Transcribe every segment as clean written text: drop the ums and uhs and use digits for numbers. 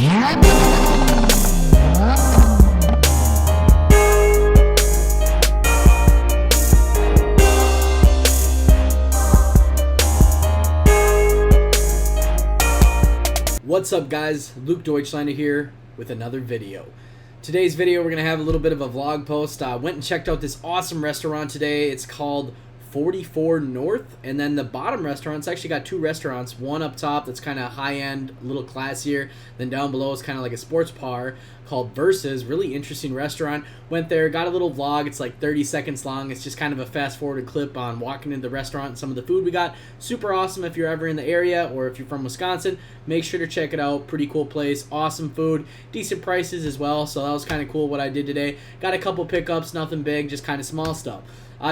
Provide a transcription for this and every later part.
What's up guys, Luke Deutschlander here with another video. Today's video we're going to have a little bit of a vlog post. I went and checked out this awesome restaurant today. It's called 44 North, and then the bottom restaurant's actually got two restaurants. One up top that's kind of high-end, a little classier, then down below is kind of like a sports bar called Versus. Really interesting restaurant. Went there, got a little vlog. It's like 30 seconds long. It's just kind of a fast-forwarded clip on walking into the restaurant and some of the food we got. Super awesome if you're ever in the area, or if you're from Wisconsin, make sure to check it out. Pretty cool place, awesome food, decent prices as well, so that was kind of cool what I did today. Got a couple pickups, nothing big, just kind of small stuff.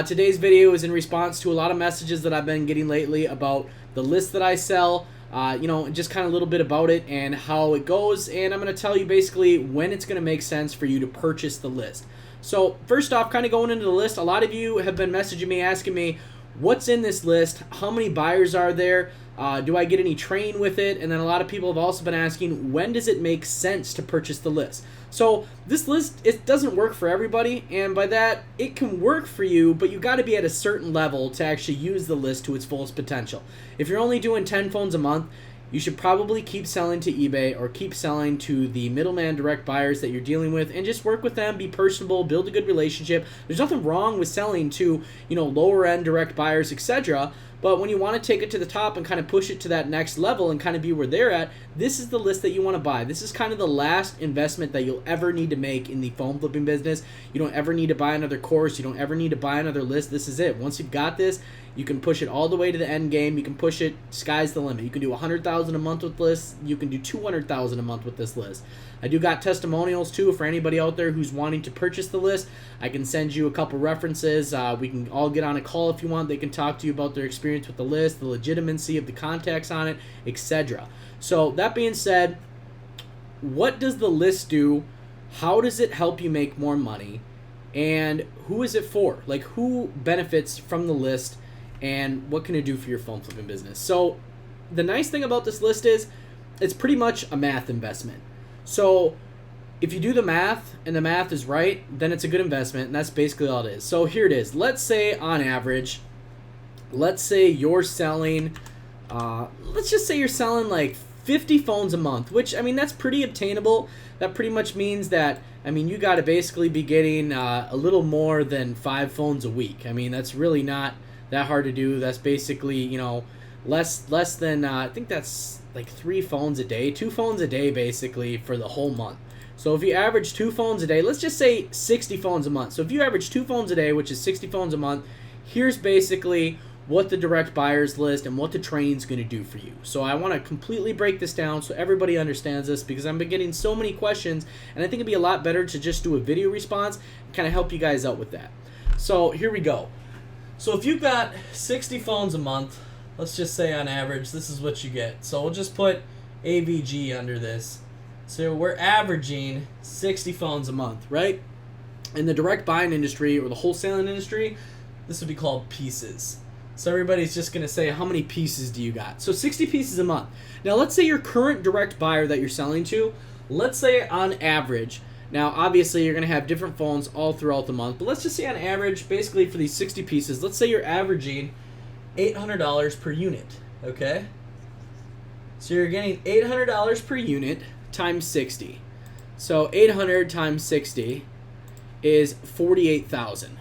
Today's video is in response to a lot of messages that I've been getting lately about the list that I sell, just kind of a little bit about it and how it goes, and I'm going to tell you basically when it's going to make sense for you to purchase the list. So first off, kind of going into the list, a lot of you have been messaging me asking me, what's in this list? How many buyers are there? Do I get any training with it? And then a lot of people have also been asking, when does it make sense to purchase the list? So this list, it doesn't work for everybody, and by that, it can work for you, but you got to be at a certain level to actually use the list to its fullest potential. If you're only doing 10 phones a month, you should probably keep selling to eBay or keep selling to the middleman direct buyers that you're dealing with, and just work with them, be personable, build a good relationship. There's nothing wrong with selling to, lower end direct buyers, etc. But when you want to take it to the top and kind of push it to that next level and kind of be where they're at, this is the list that you want to buy. This is kind of the last investment that you'll ever need to make in the phone flipping business. You don't ever need to buy another course. You don't ever need to buy another list. This is it. Once you've got this, you can push it all the way to the end game. You can push it, sky's the limit. You can do $100,000 a month with this. You can do $200,000 a month with this list. I do got testimonials too for anybody out there who's wanting to purchase the list. I can send you a couple references. We can all get on a call if you want. They can talk to you about their experience with the list, the legitimacy of the contacts on it, etc. So that being said, what does the list do? How does it help you make more money? And who is it for? Like, who benefits from the list? And what can it do for your phone flipping business? So the nice thing about this list is it's pretty much a math investment. So if you do the math and the math is right, then it's a good investment, and that's basically all it is. So here it is. Let's say on average, let's say you're selling, let's just say you're selling like 50 phones a month, which, that's pretty obtainable. That pretty much means that, you got to basically be getting a little more than 5 phones a week. That's really not that hard to do. That's basically, less than, I think that's like 3 phones a day, 2 phones a day basically for the whole month. So if you average 2 phones a day, let's just say 60 phones a month. So if you average 2 phones a day, which is 60 phones a month, here's basically what the direct buyers list and what the training's going to do for you. So I want to completely break this down so everybody understands this, because I've been getting so many questions, and I think it'd be a lot better to just do a video response and kind of help you guys out with that. So here we go. So if you've got 60 phones a month, let's just say on average, this is what you get. So we'll just put AVG under this. So we're averaging 60 phones a month, right? In the direct buying industry or the wholesaling industry, this would be called pieces. So everybody's just going to say, how many pieces do you got? So 60 pieces a month. Now let's say your current direct buyer that you're selling to, let's say on average, now obviously you're going to have different phones all throughout the month, but let's just say on average, basically for these 60 pieces, let's say you're averaging $800 per unit, okay? So you're getting $800 per unit times 60. So 800 times 60 is 48,000.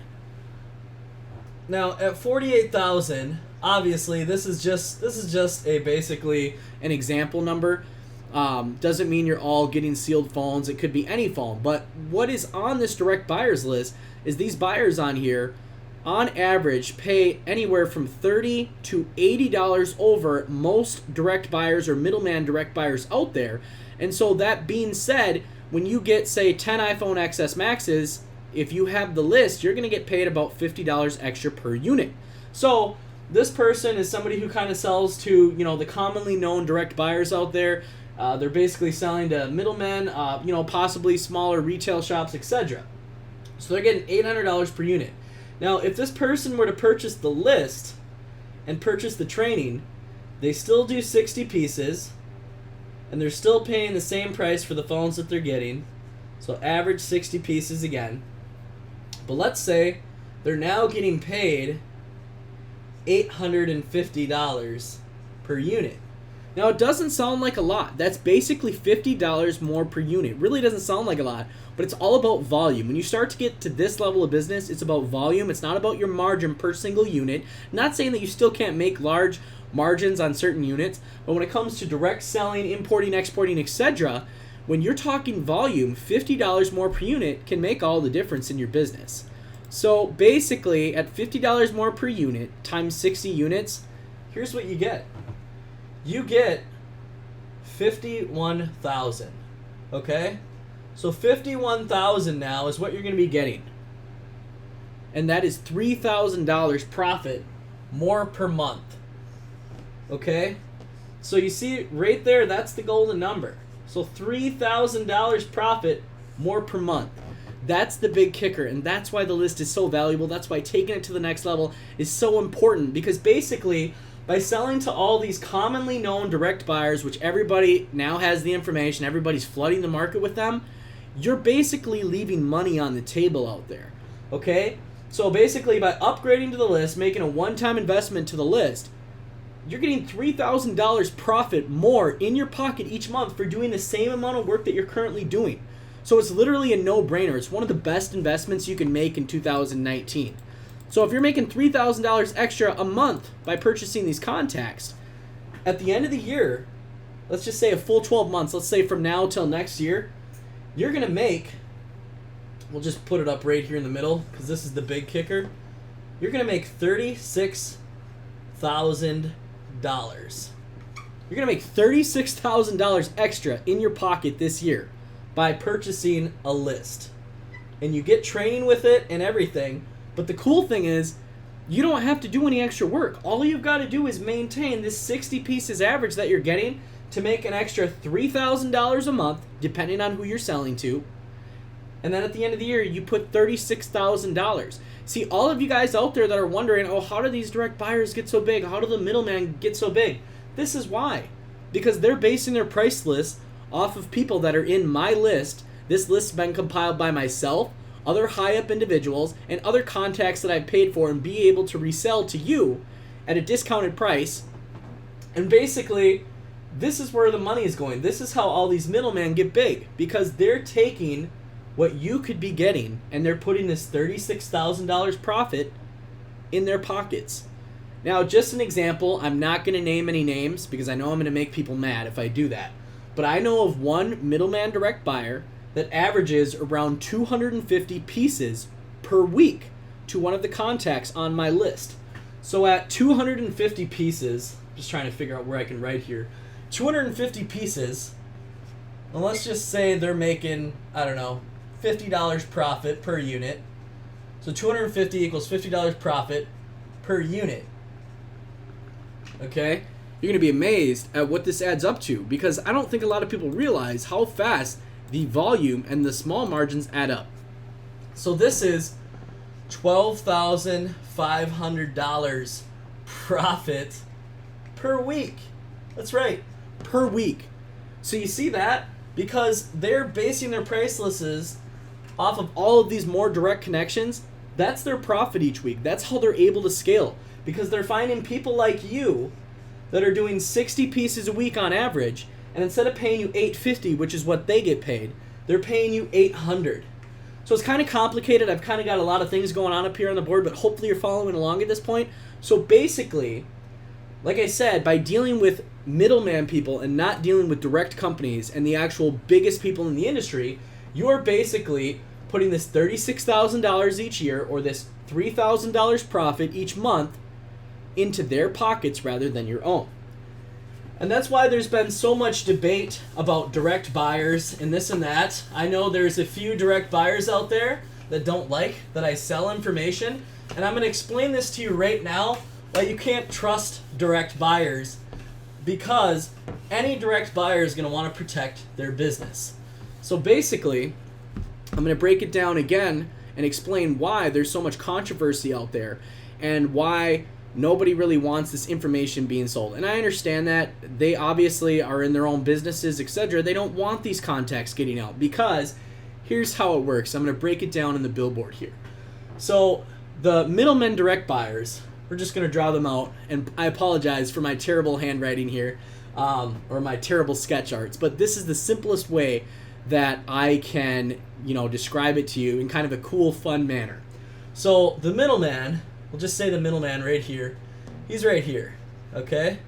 Now at 48,000, obviously this is just a basically an example number. Doesn't mean you're all getting sealed phones. It could be any phone. But what is on this direct buyers list is these buyers on here, on average, pay anywhere from $30 to $80 over most direct buyers or middleman direct buyers out there. And so that being said, when you get, say, 10 iPhone XS Maxes, if you have the list, you're going to get paid about $50 extra per unit. So this person is somebody who kind of sells to, the commonly known direct buyers out there. They're basically selling to middlemen, possibly smaller retail shops, etc. So they're getting $800 per unit. Now, if this person were to purchase the list and purchase the training, they still do 60 pieces. and they're still paying the same price for the phones that they're getting. So average 60 pieces again. But let's say they're now getting paid $850 per unit. Now, it doesn't sound like a lot. That's basically $50 more per unit. It really doesn't sound like a lot, but it's all about volume. When you start to get to this level of business, it's about volume. It's not about your margin per single unit. Not saying that you still can't make large margins on certain units, but when it comes to direct selling, importing, exporting, etc., when you're talking volume, $50 more per unit can make all the difference in your business. So basically, at $50 more per unit times 60 units, here's what you get. You get 51,000. Okay? So 51,000 now is what you're going to be getting. And that is $3,000 profit more per month. Okay? So you see right there, that's the golden number. So $3,000 profit more per month. That's the big kicker, and that's why the list is so valuable. That's why taking it to the next level is so important, because basically by selling to all these commonly known direct buyers, which everybody now has the information, everybody's flooding the market with them, you're basically leaving money on the table out there. Okay? So basically by upgrading to the list, making a one-time investment to the list, you're getting $3,000 profit more in your pocket each month for doing the same amount of work that you're currently doing. So it's literally a no-brainer. It's one of the best investments you can make in 2019. So if you're making $3,000 extra a month by purchasing these contacts, at the end of the year, let's just say a full 12 months, let's say from now till next year, you're going to make, we'll just put it up right here in the middle because this is the big kicker, you're going to make $36,000. You're going to make $36,000 extra in your pocket this year by purchasing a list. And you get training with it and everything. But the cool thing is, you don't have to do any extra work. All you've got to do is maintain this 60 pieces average that you're getting to make an extra $3,000 a month, depending on who you're selling to. And then at the end of the year, you put $36,000. See, all of you guys out there that are wondering, oh, how do these direct buyers get so big? How do the middlemen get so big? This is why. Because they're basing their price list off of people that are in my list. This list has been compiled by myself, other high-up individuals, and other contacts that I've paid for and be able to resell to you at a discounted price. And basically, this is where the money is going. This is how all these middlemen get big, because they're taking what you could be getting and they're putting this $36,000 profit in their pockets. Now, just an example, I'm not going to name any names because I know I'm going to make people mad if I do that. But I know of one middleman direct buyer that averages around 250 pieces per week to one of the contacts on my list. So at 250 pieces, just trying to figure out where I can write here, 250 pieces, and let's just say they're making, I don't know, $50 profit per unit. So 250 equals $50 profit per unit. Okay? You're going to be amazed at what this adds up to, because I don't think a lot of people realize how fast the volume and the small margins add up. So this is $12,500 profit per week. That's right, per week. So you see that? Because they're basing their price lists off of all of these more direct connections. That's their profit each week. That's how they're able to scale, because they're finding people like you that are doing 60 pieces a week on average, and instead of paying you $850, which is what they get paid, they're paying you $800. So it's kind of complicated. I've kind of got a lot of things going on up here on the board, but hopefully you're following along at this point. So basically, like I said, by dealing with middleman people and not dealing with direct companies and the actual biggest people in the industry, you're basically putting this $36,000 each year, or this $3,000 profit each month, into their pockets rather than your own. And that's why there's been so much debate about direct buyers and this and that. I know there's a few direct buyers out there that don't like that I sell information, and I'm going to explain this to you right now why you can't trust direct buyers, because any direct buyer is going to want to protect their business. So basically, I'm going to break it down again and explain why there's so much controversy out there, and why nobody really wants this information being sold. And I understand that. They obviously are in their own businesses, etc. They don't want these contacts getting out, because here's how it works. I'm going to break it down in the billboard here. So the middlemen direct buyers, we're just going to draw them out. And I apologize for my terrible handwriting here, or my terrible sketch arts. But this is the simplest way that I can, describe it to you in kind of a cool, fun manner. So the middleman, we'll just say the middleman right here. He's right here, okay?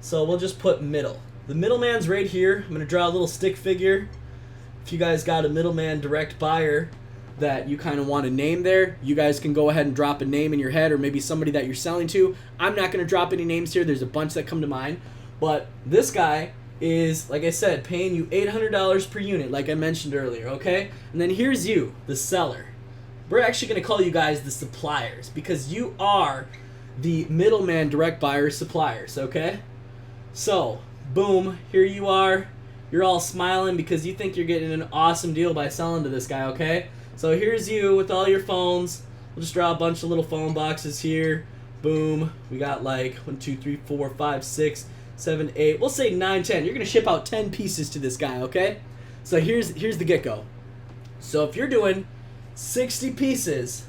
So we'll just put middle. The middleman's right here. I'm going to draw a little stick figure. If you guys got a middleman direct buyer that you kind of want to name there, you guys can go ahead and drop a name in your head, or maybe somebody that you're selling to. I'm not going to drop any names here. There's a bunch that come to mind. But this guy is, like I said, paying you $800 per unit, like I mentioned earlier, okay? And then here's you, the seller. We're actually going to call you guys the suppliers, because you are the middleman direct buyer suppliers, okay? So, boom, here you are. You're all smiling because you think you're getting an awesome deal by selling to this guy, okay? So here's you with all your phones. We'll just draw a bunch of little phone boxes here. Boom. We got like 1, 2, 3, 4, 5, 6, 7, 8. We'll say 9, 10. You're going to ship out 10 pieces to this guy, okay? So here's the get-go. So if you're doing 60 pieces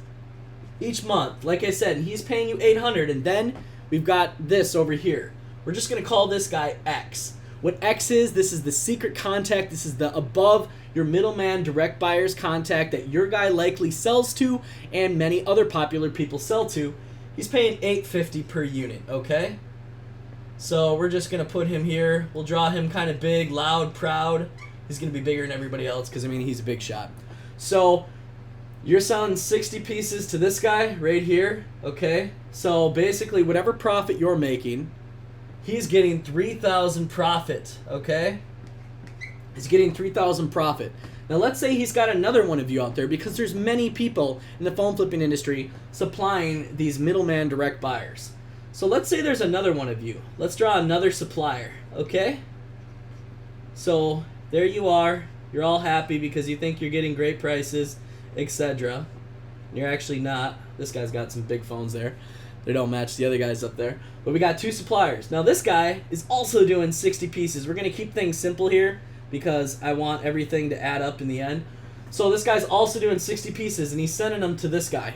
each month, like I said, and he's paying you $800, and then we've got this over here. We're just going to call this guy X. What X is, this is the secret contact. This is the above your middleman direct buyers contact that your guy likely sells to and many other popular people sell to. He's paying $850 per unit, okay? So we're just going to put him here. We'll draw him kind of big, loud, proud. He's going to be bigger than everybody else because, he's a big shot. So you're selling 60 pieces to this guy right here, okay? So basically whatever profit you're making, he's getting $3,000 profit, okay? He's getting $3,000 profit. Now let's say he's got another one of you out there, because there's many people in the phone flipping industry supplying these middleman direct buyers. So let's say there's another one of you. Let's draw another supplier, okay? So there you are. You're all happy because you think you're getting great prices, etc. You're actually not. This guy's got some big phones there. They don't match the other guys up there. But we got 2 suppliers. Now this guy is also doing 60 pieces. We're going to keep things simple here because I want everything to add up in the end. So this guy's also doing 60 pieces, and he's sending them to this guy.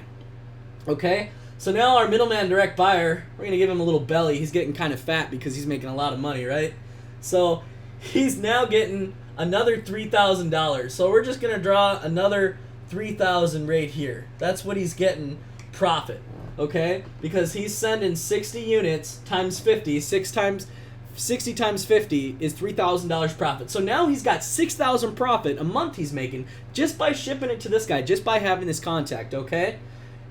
Okay? So now our middleman direct buyer, we're going to give him a little belly. He's getting kind of fat because he's making a lot of money, right? So he's now getting another $3,000. So we're just going to draw another $3,000 right here. That's what he's getting profit, okay? Because he's sending 60 units times 50. 60 times 50 is $3,000 profit. So now he's got $6,000 profit a month he's making just by shipping it to this guy, just by having this contact, okay?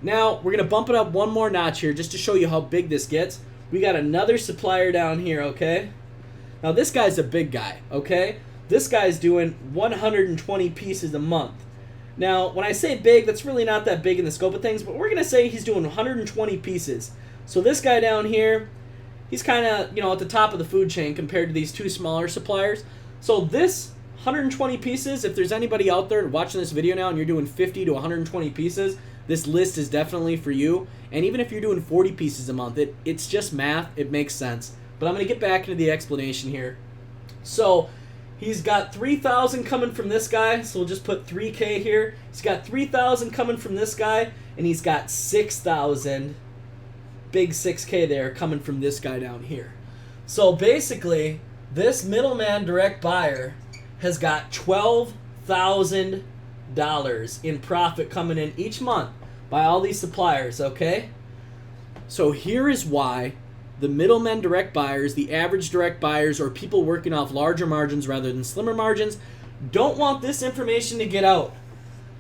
Now, we're going to bump it up one more notch here just to show you how big this gets. We got another supplier down here, okay? Now, this guy's a big guy, okay? This guy's doing 120 pieces a month. Now, when I say big, that's really not that big in the scope of things, but we're going to say he's doing 120 pieces. So this guy down here, he's kind of, at the top of the food chain compared to these 2 smaller suppliers. So this 120 pieces, if there's anybody out there watching this video now and you're doing 50 to 120 pieces, this list is definitely for you. And even if you're doing 40 pieces a month, it's just math. It makes sense. But I'm going to get back into the explanation here. So he's got 3,000 coming from this guy, so we'll just put 3K here. He's got 3,000 coming from this guy, and he's got 6,000, big 6K there, coming from this guy down here. So basically, this middleman direct buyer has got $12,000 in profit coming in each month by all these suppliers, okay? So here is why the middlemen direct buyers, the average direct buyers, or people working off larger margins rather than slimmer margins, don't want this information to get out.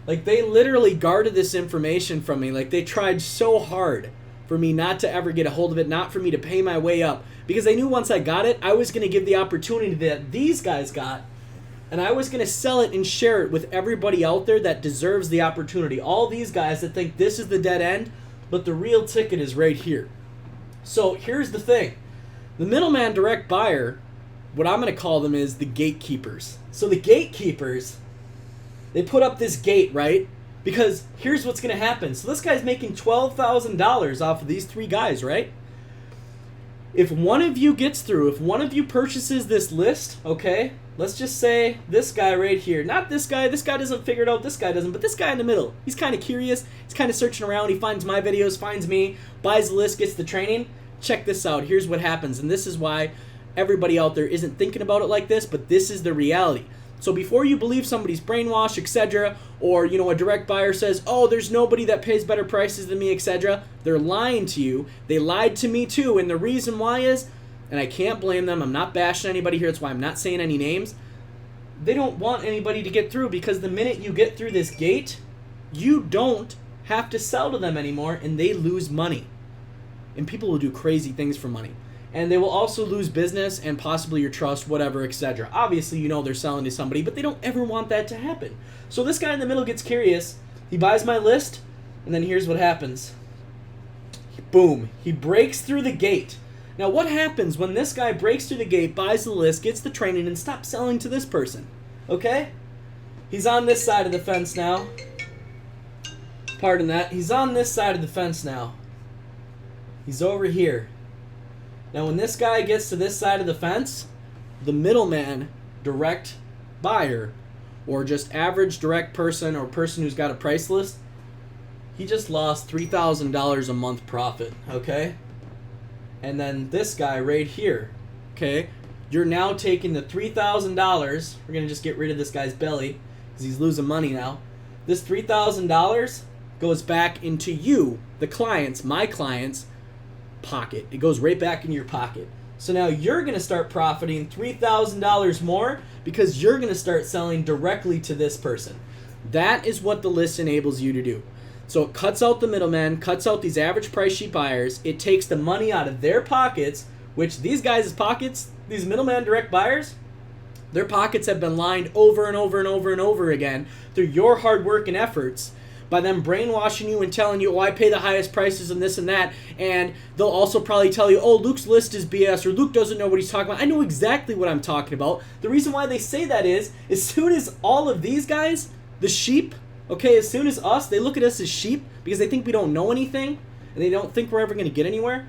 Like, they literally guarded this information from me. Like, they tried so hard for me not to ever get a hold of it, not for me to pay my way up, because they knew once I got it, I was going to give the opportunity that these guys got, and I was going to sell it and share it with everybody out there that deserves the opportunity. All these guys that think this is the dead end, but the real ticket is right here. So here's the thing. The middleman direct buyer, what I'm going to call them is the gatekeepers. So the gatekeepers, they put up this gate, right? Because here's what's going to happen. So this guy's making $12,000 off of these 3 guys, right? If one of you gets through, if one of you purchases this list, okay, let's just say this guy right here. Not this guy doesn't figure it out, this guy doesn't, but this guy in the middle. He's kind of curious, he's kind of searching around, he finds my videos, finds me, buys the list, gets the training. Check this out, here's what happens, and this is why everybody out there isn't thinking about it like this, but this is the reality. So before you believe somebody's brainwashed, etc., or a direct buyer says, oh, there's nobody that pays better prices than me, etc., they're lying to you. They lied to me too, and the reason why is, and I can't blame them, I'm not bashing anybody here, that's why I'm not saying any names, they don't want anybody to get through, because the minute you get through this gate, you don't have to sell to them anymore, and they lose money. And people will do crazy things for money. And they will also lose business and possibly your trust, whatever, etc. Obviously, they're selling to somebody, but they don't ever want that to happen. So this guy in the middle gets curious. He buys my list, and then here's what happens. Boom. He breaks through the gate. Now, what happens when this guy breaks through the gate, buys the list, gets the training, and stops selling to this person? Okay? He's on this side of the fence now. Pardon that. He's on this side of the fence now. He's over here. Now, when this guy gets to this side of the fence, the middleman, direct buyer, or just average direct person or person who's got a price list, he just lost $3,000 a month profit, okay? And then this guy right here, okay, you're now taking the $3,000. We're going to just get rid of this guy's belly because he's losing money now. This $3,000 goes back into you, the clients, my clients, pocket. It goes right back in your pocket. So now you're going to start profiting $3,000 more because you're going to start selling directly to this person. That is what the list enables you to do. So it cuts out the middleman, cuts out these average price sheet buyers. It takes the money out of their pockets, which these guys' pockets, these middleman direct buyers, their pockets have been lined over and over and over and over again through your hard work and efforts, by them brainwashing you and telling you, oh, I pay the highest prices and this and that, and they'll also probably tell you, oh, Luke's list is BS, or Luke doesn't know what he's talking about. I know exactly what I'm talking about. The reason why they say that is, as soon as all of these guys, the sheep, okay, as soon as us, they look at us as sheep because they think we don't know anything, and they don't think we're ever going to get anywhere.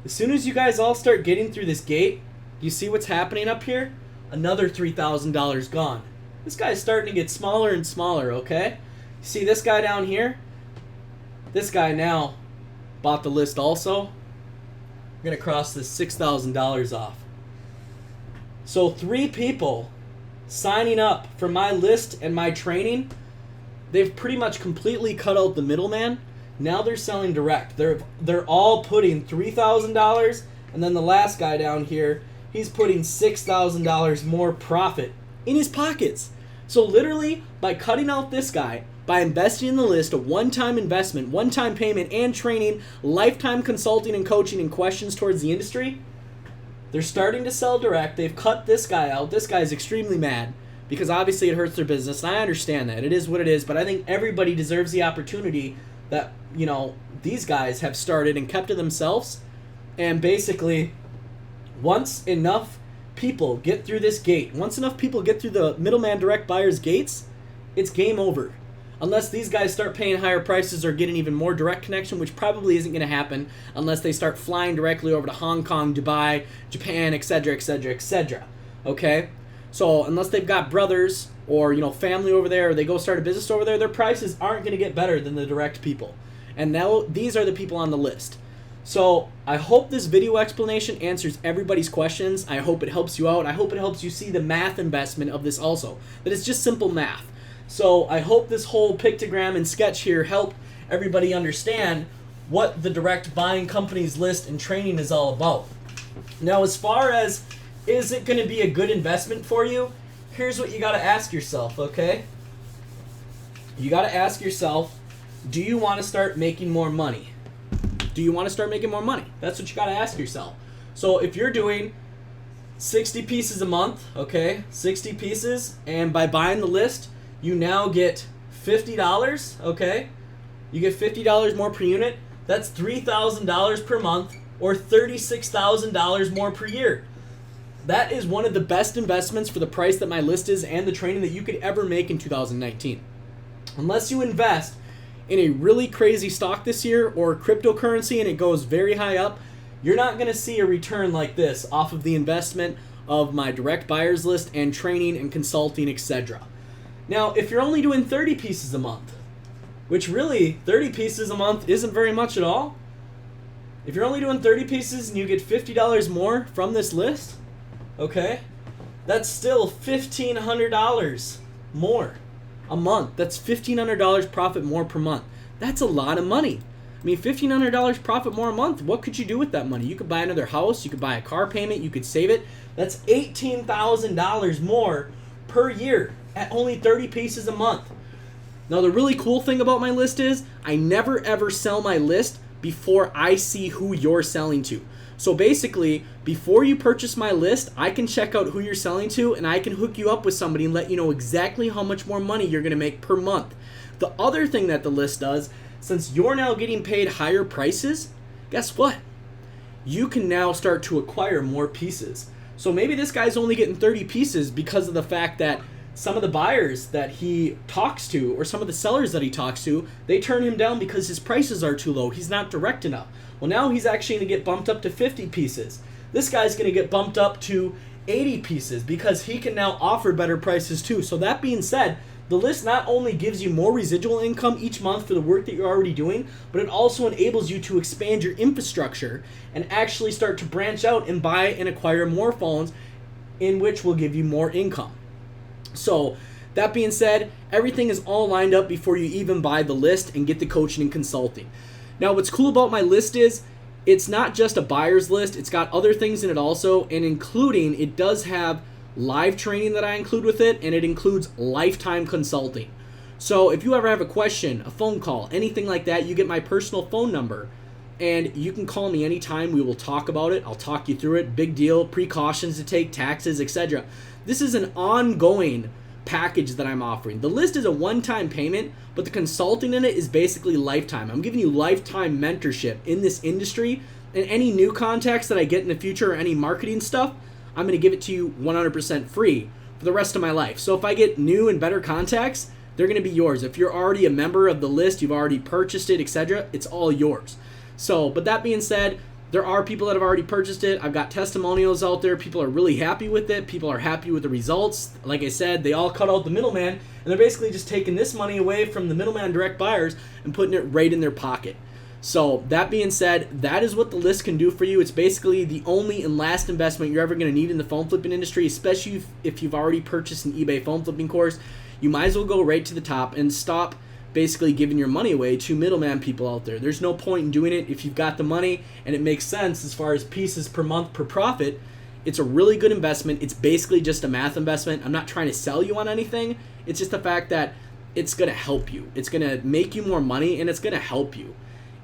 As soon as you guys all start getting through this gate, you see what's happening up here? Another $3,000 gone. This guy's starting to get smaller and smaller, okay? See this guy down here? This guy now bought the list also. We're going to cross this $6,000 off. So 3 people signing up for my list and my training, they've pretty much completely cut out the middleman. Now they're selling direct. They're all putting $3,000, and then the last guy down here, he's putting $6,000 more profit in his pockets. So literally, by cutting out this guy, by investing in the list, a one-time investment, one-time payment, and training, lifetime consulting and coaching and questions towards the industry, they're starting to sell direct. They've cut this guy out. This guy's extremely mad because obviously it hurts their business, and I understand that. It is what it is, but I think everybody deserves the opportunity that, these guys have started and kept to themselves. And basically, once enough people get through this gate, once enough people get through the middleman direct buyer's gates, it's game over. Unless these guys start paying higher prices or getting even more direct connection, which probably isn't going to happen unless they start flying directly over to Hong Kong, Dubai, Japan, etc., etc., etc. Okay? So unless they've got brothers or family over there, or they go start a business over there, their prices aren't going to get better than the direct people. And now these are the people on the list. So I hope this video explanation answers everybody's questions. I hope it helps you out. I hope it helps you see the math investment of this also. That it's just simple math. So I hope this whole pictogram and sketch here help everybody understand what the direct buying company's list and training is all about. Now, as far as is it going to be a good investment for you, here's what you got to ask yourself, okay? You got to ask yourself, do you want to start making more money? Do you want to start making more money? That's what you got to ask yourself. So if you're doing 60 pieces a month, okay, 60 pieces, and by buying the list, you now get $50, okay? You get $50 more per unit. That's $3,000 per month or $36,000 more per year. That is one of the best investments for the price that my list is and the training that you could ever make in 2019. unless you invest in a really crazy stock this year or cryptocurrency and it goes very high up, you're not going to see a return like this off of the investment of my direct buyers list and training and consulting, etc. Now, if you're only doing 30 pieces a month, which really 30 pieces a month isn't very much at all. If you're only doing 30 pieces and you get $50 more from this list, okay, that's still $1,500 more a month. That's $1,500 profit more per month. That's a lot of money. I mean, $1,500 profit more a month, what could you do with that money? You could buy another house, you could buy a car payment, you could save it. That's $18,000 more per year at only 30 pieces a month. Now, the really cool thing about my list is I never ever sell my list before I see who you're selling to. So basically, before you purchase my list, I can check out who you're selling to and I can hook you up with somebody and let you know exactly how much more money you're going to make per month. The other thing that the list does, since you're now getting paid higher prices, guess what? You can now start to acquire more pieces. So maybe this guy's only getting 30 pieces because of the fact that some of the buyers that he talks to or some of the sellers that he talks to, they turn him down because his prices are too low. He's not direct enough. Well, now he's actually going to get bumped up to 50 pieces. This guy's going to get bumped up to 80 pieces because he can now offer better prices too. So that being said, the list not only gives you more residual income each month for the work that you're already doing, but it also enables you to expand your infrastructure and actually start to branch out and buy and acquire more phones, in which will give you more income. So that being said, everything is all lined up before you even buy the list and get the coaching and consulting. Now, what's cool about my list is it's not just a buyer's list. It's got other things in it also, and including it does have live training that I include with it, and it includes lifetime consulting. So if you ever have a question, a phone call, anything like that, you get my personal phone number and you can call me anytime. We will talk about it. I'll talk you through it. Big deal, precautions to take, taxes, etc. This is an ongoing package that I'm offering. The list is a one-time payment, but the consulting in it is basically lifetime. I'm giving you lifetime mentorship in this industry, and any new contacts that I get in the future or any marketing stuff, I'm going to give it to you 100% free for the rest of my life. So if I get new and better contacts, they're going to be yours. If you're already a member of the list, you've already purchased it, etc., it's all yours. So, but that being said, there are people that have already purchased it. I've got testimonials out there. People are really happy with it. People are happy with the results. Like I said, they all cut out the middleman, and they're basically just taking this money away from the middleman direct buyers and putting it right in their pocket. So that being said, that is what the list can do for you. It's basically the only and last investment you're ever going to need in the phone flipping industry, especially if you've already purchased an eBay phone flipping course. You might as well go right to the top and stop basically giving your money away to middleman people out there. There's no point in doing it if you've got the money and it makes sense as far as pieces per month per profit. It's a really good investment. It's basically just a math investment. I'm not trying to sell you on anything. It's just the fact that it's going to help you. It's going to make you more money, and it's going to help you.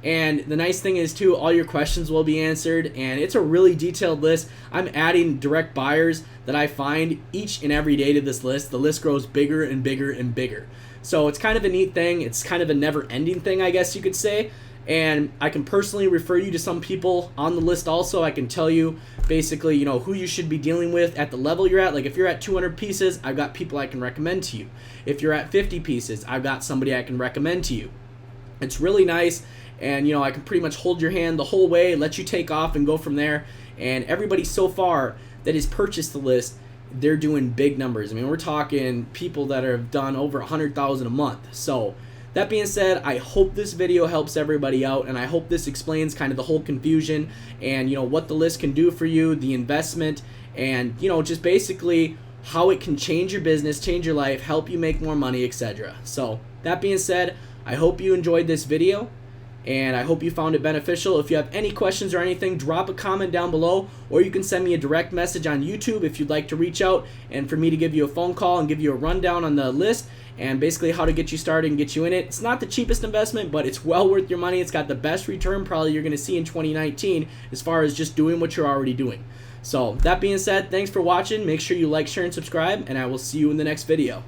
And the nice thing is too, all your questions will be answered, and it's a really detailed list. I'm adding direct buyers that I find each and every day to this list. The list grows bigger and bigger and bigger. So it's kind of a neat thing. It's kind of a never-ending thing, I guess you could say. And I can personally refer you to some people on the list also. I can tell you basically, you know, who you should be dealing with at the level you're at. Like if you're at 200 pieces, I've got people I can recommend to you. If you're at 50 pieces, I've got somebody I can recommend to you. It's really nice. And, you know, I can pretty much hold your hand the whole way, let you take off and go from there. And everybody so far that has purchased the list, they're doing big numbers. I mean, we're talking people that have done over 100,000 a month. So that being said, I hope this video helps everybody out, and I hope this explains kind of the whole confusion and, you know, what the list can do for you, the investment, and, you know, just basically how it can change your business, change your life, help you make more money, etc. So that being said, I hope you enjoyed this video, and I hope you found it beneficial. If you have any questions or anything, drop a comment down below, or you can send me a direct message on YouTube if you'd like to reach out and for me to give you a phone call and give you a rundown on the list and basically how to get you started and get you in it. It's not the cheapest investment, but it's well worth your money. It's got the best return probably you're going to see in 2019 as far as just doing what you're already doing. So that being said, thanks for watching. Make sure you like, share, and subscribe, and I will see you in the next video.